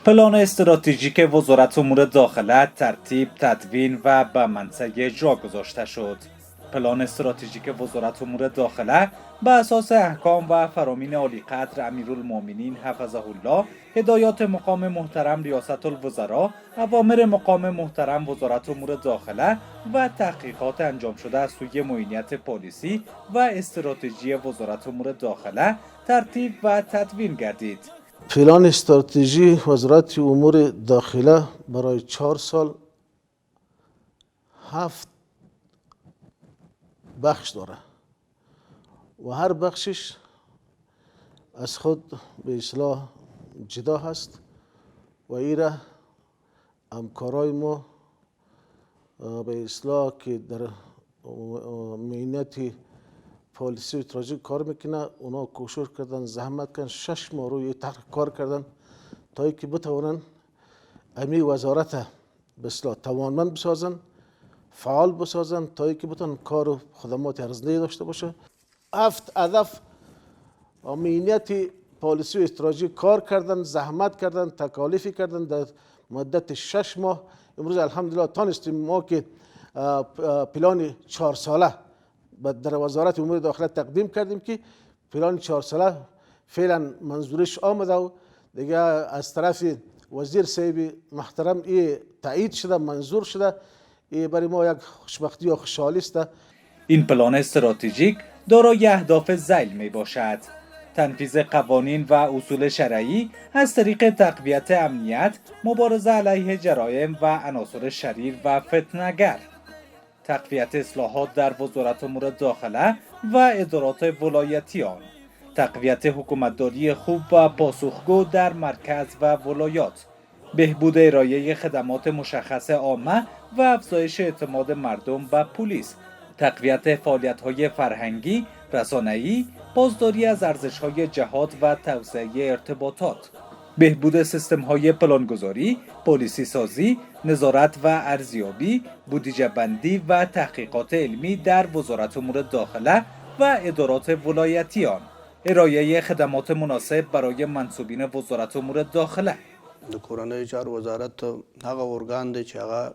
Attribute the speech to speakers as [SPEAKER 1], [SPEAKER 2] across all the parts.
[SPEAKER 1] پلان استراتژیک وزارت امور داخله ترتیب، تدوین و به منصه اجرا گذاشته شد. پلان استراتژیک وزارت امور داخله به اساس احکام و فرامین عالیقدر امیرالمؤمنین حفظه الله، هدایات مقام محترم ریاست الوزراء، اوامر مقام محترم وزارت امور داخله و تحقیقات انجام شده از سوی معینیت پالیسی و استراتژی وزارت امور داخله ترتیب و تدوین گردید.
[SPEAKER 2] پلان استراتژی وزارت امور داخله برای 4 سال 7 بخش داره و هر بخشش از خود به اصطلاح جدا هست و ایره همکارای ما به اصطلاح که در معینیت پالیسی و استراتژی کار میکنه، اونا کوشش کردن، زحمت کردن، 6 ماه روی کار کردن تا اینکه بتوانن امی وزارت به اصطلاح توانمند بسازن، فعال بسازن تا اینکه بتونن کار و خدمات ارزنده داشته باشه. 7 هدف امنیت پالیسی و استراتژی کار کردن، زحمت کردن، تکالیفی کردن در مدت 6 ماه. امروز الحمدلله تانستیم ما که پلان 4 ساله در وزارت امور داخله تقدیم کردیم که پلان 4 ساله فعلا منظورش آمده و دیگه از طرف وزیر صاحب محترم تایید شده، منظور شده. برای ما یک خوشبختی و خوشحالی است.
[SPEAKER 1] این پلان استراتژیک دارای اهداف ذیل می باشد: تنفیذ قوانین و اصول شرعی از طریق تقویت امنیت، مبارزه علیه جرایم و عناصر شریر و فتنه‌گر، تقویت اصلاحات در وزارت امور داخله و ادارات ولایتی آن، تقویت حکومتداری خوب و پاسخگو در مرکز و ولایات، بهبود ارائه خدمات مشخص عامه و افزایش اعتماد مردم به پلیس، تقویت فعالیت‌های فرهنگی، رسانه‌ای، بازداری از ارزش‌های جهاد و توسعه ارتباطات، بهبود سیستم‌های پلانگذاری، پالیسی سازی، نظارت و ارزیابی، بودجه بندی و تحقیقات علمی در وزارت امور داخله و ادارات ولایتی آن، ارائه خدمات مناسب برای منصوبین وزارت امور داخله.
[SPEAKER 3] د کورنیو چارو وزارت هغه ارګان دی چې هغه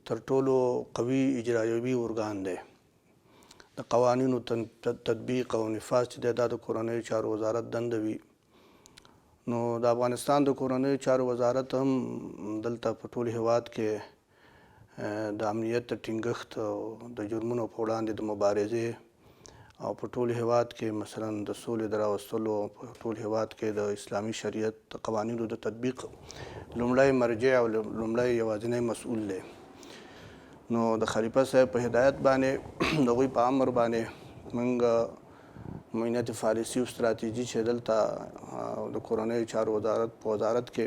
[SPEAKER 3] تر ټولو قوي اجرایوي ارګان دی. د قوانینو تطبیق او نفاذ چې دی دا د کورنیو چارو وزارت دنده وي. نو د افغانستان د کورنیو چارو وزارت هم دلته په ټول هیواد کې د امنیت د ټینګښت او د جرمونو په وړاندې د مبارزې او په ټول هیواد کې مثلا د سولې د راوستلو، په ټول هیواد کې د اسلامي شریعت د قوانینو د تطبیق لومړی مرجع او لومړی یوازینی مسؤل دی. نو د خلیفه صاحب په هدایت باندې د هغوی په امر باندې موږ معینیت پالیسي او ستراتیژي چې دلته د کورنیو چارو وزارت په وزارت کې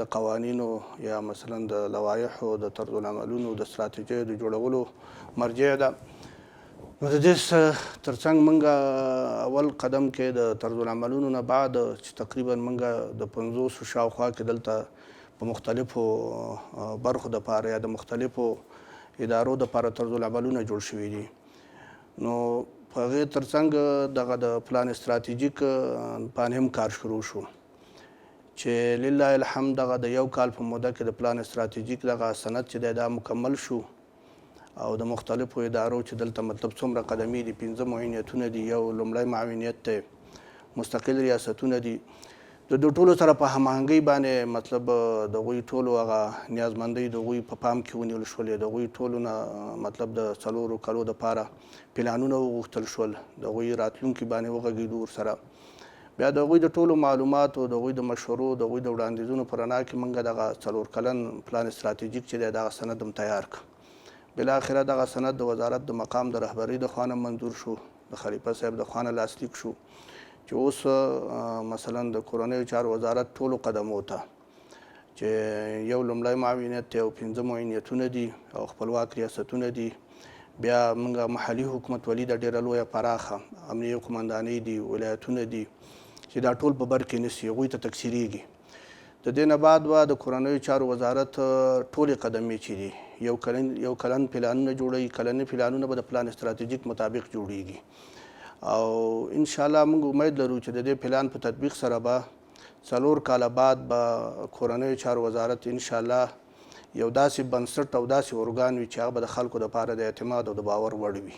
[SPEAKER 3] د قوانینو یا مثلا د لوایحو د طرزالعملونو د ستراتیژیو د جوړولو مرجع ده. نو د دې ترڅنګ موږ اول قدم کې د طرزالعملونو نه بعد چې تقریبا موږ د 50 شاوخوا کې دلته په مختلفو برخو دپاره یا د مختلفو ادارو دپاره طرزالعملونه جوړ شوي دي. نو په هغې ترڅنګ دغه د پلان استراتیژیک باندې هم کار شروع شو چې لله الحمد دغه د 1 کال په موده کې د پلان استراتیژیک دغه سند چې دی دا مکمل شو او د مختلفو ادارو چې دلته مطلب څومره قدمې دي، 5 معاونیتونه دي، یو لومړی معاونیت دی، مستقل ریاستونه دي. د دې ټولو سره په هماهنګۍ باندې مطلب د هغوی ټولو هغه نیازمندۍ د هغوی په پام کې ونیول شولې. د هغوی ټولو نه مطلب د 4 کالو دپاره پلانونه وغوښتل شول، د هغوی راتلونکي باندې وغږېدو ورسره. بیا د هغوی د ټولو معلوماتو، د هغوی د مشورو، د هغوی د وړاندیزونو په رڼا کې موږ دغه 4 کلن پلان استراتیژیک چې دی دغه سند هم تیار کړ. بالاخره دغه سند د وزارت د مقام د رهبرۍ د خوا نه منظور شو، د خلیفه صاحب د خوا نه لاسلیک شو چې اوس مثلا د کورنیو چارو وزارت ټولو قدمو ته چې یو لومړی معاونیت دی او 5 معاونیتونه دي او خپلواک ریاستونه دي. بیا موږ محلي حکومتولي د ډېره لویه پراخه امنیه قمندانۍ دي، ولایتونه دي چې دا ټول په بر کې نیسي، هغوی ته تکثیریږي. د دې نه بعد به د کورنیو چارو وزارت ټولې قدمې چې دي یو کلن پلانونه جوړوي. کلني پلانونه به د پلان استراتیژیک مطابق جوړیږي او ان شاء الله موږ امید لرو چې د دې پلان په تطبیق سره به 4 کاله بعد به کورنیو چارو وزارت ان شاء الله یو داسې بنسټ او داسې ارګان وي چې هغه به د خلکو دپاره د اعتماد او د باور وړ وي.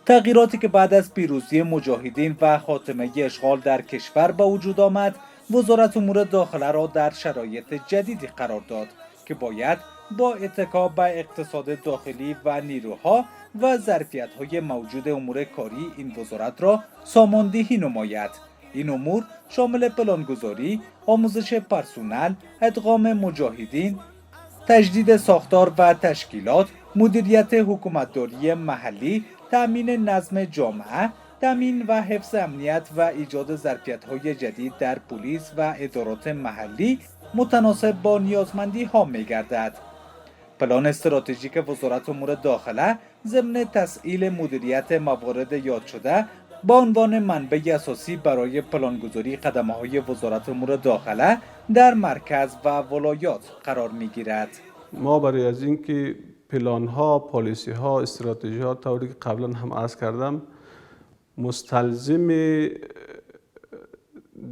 [SPEAKER 1] تغییراتی که بعد از پیروزی مجاهدین و خاتمه اشغال در کشور به وجود آمد، وزارت امور داخله را در شرایط جدیدی قرار داد که باید با اتکا به اقتصاد داخلی و نیروها و ظرفیت‌های موجود امور کاری این وزارت را ساماندهی نماید. این امور شامل پلانگذاری، آموزش پرسنل، ادغام مجاهدین، تجدید ساختار و تشکیلات، مدیریت حکومتداری محلی، تأمین نظم جامعه، تأمین و حفظ امنیت و ایجاد ظرفیت‌های جدید در پلیس و ادارات محلی متناسب با نیازمندی‌ها می‌گردد. پلان استراتژیک وزارت امور داخله ضمن تسهیل مدیریت موارد یاد شده با عنوان منبع اساسی برای پلانگذاری خدمه‌های وزارت امور داخله در مرکز و ولایات قرار می‌گیرد.
[SPEAKER 4] ما برای از اینکه پلان‌ها، پالیسی‌ها، استراتژی‌ها طوری که قبلا هم عرض کردم مستلزم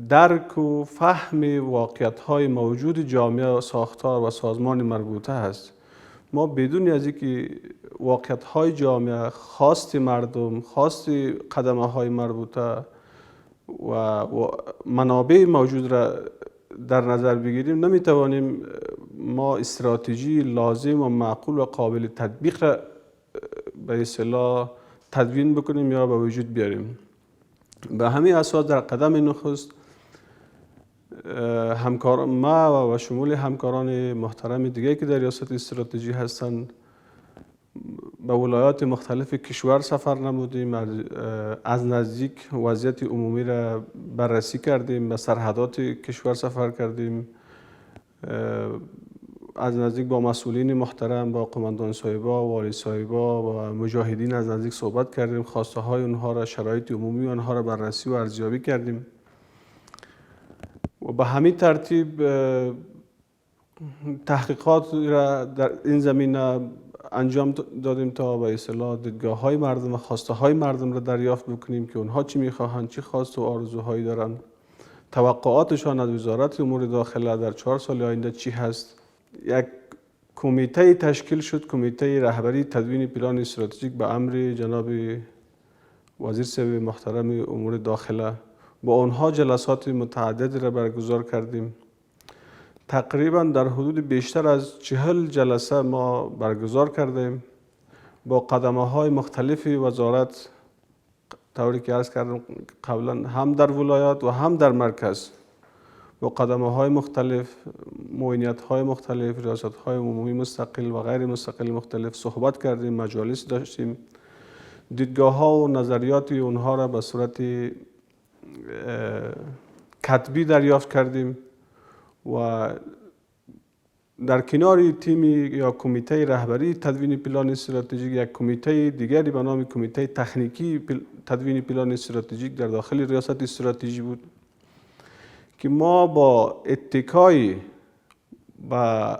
[SPEAKER 4] درک و فهم واقعیت‌های موجود جامعه، ساختار و سازمان مربوطه است. ما بدون از اینکه واقعیت‌های جامعه، خواست مردم، خواست خدمه‌های مربوطه و منابع موجود را در نظر بگیریم نمیتوانیم ما استراتژی لازم و معقول و قابل تطبیق را به اصطلاح تدوین بکنیم یا به وجود بیاریم. به همین اساس در قدم نخست همکاران ما و شمول همکاران محترم دیگه که در ریاست استراتژی هستند به ولایات مختلف کشور سفر نمودیم، از نزدیک وضعیت عمومی را بررسی کردیم، به سرحدات کشور سفر کردیم، از نزدیک با مسئولین محترم، با قماندان صاحبا، والی صاحبا و مجاهدین از نزدیک صحبت کردیم، خواسته های اونها را، شرایط عمومی اونها را بررسی و ارزیابی کردیم و به همین ترتیب تحقیقات را در این زمینه انجام دادیم تا به اصطلاح دیدگاه های مردم و خواسته های مردم را دریافت بکنیم که اونها چی میخواهند، چی خواست و آرزوهایی دارند، توقعاتشان از وزارت امور داخله در 4 سال آینده چی هست. یک کمیته تشکیل شد، کمیته رهبری تدوین پلان استراتژیک به امر جناب وزیر صاحب محترم امور داخله. با آنها جلسات متعدد را برگزار کردیم. تقریبا در حدود بیشتر از 40 جلسه ما برگزار کردیم با قدمه‌های مختلف وزارت، طوری که عرض کردم قبلا هم در ولایات و هم در مرکز، با قدمه‌های مختلف، معاینت‌های مختلف، ریاست‌های عمومی مستقل و غیر مستقل مختلف صحبت کردیم، مجالس داشتیم، دیدگاه‌ها و نظریات اونها را به صورت کتبی دریافت کردیم و در کنار تیم یا کمیته رهبری تدوین پلان استراتژیک یک کمیته دیگری به نام کمیته تکنیکی تدوین پلان استراتژیک در داخل ریاست استراتژی بود که ما با اتکای و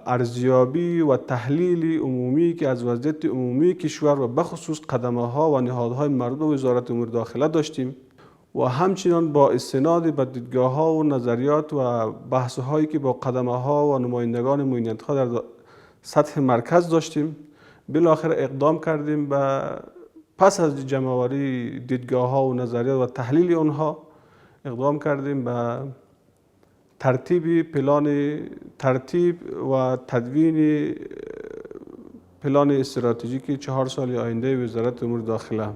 [SPEAKER 4] ارزیابی و تحلیل عمومی که از وضعیت عمومی کشور و بخصوص قدم‌ها و نهادهای مربوط به وزارت امور داخله داشتیم و همچنان با استناد به دیدگاه‌ها و نظریات و بحث‌هایی که با قدم‌ها و نمایندگان معینت‌ها در سطح مرکز داشتیم، بالاخره اقدام کردیم به پس از جمع‌آوری دیدگاه‌ها و نظریات و تحلیل آنها اقدام کردیم به ترتیب و تدوین پلان استراتژیک 4 سال آینده وزارت امور داخله.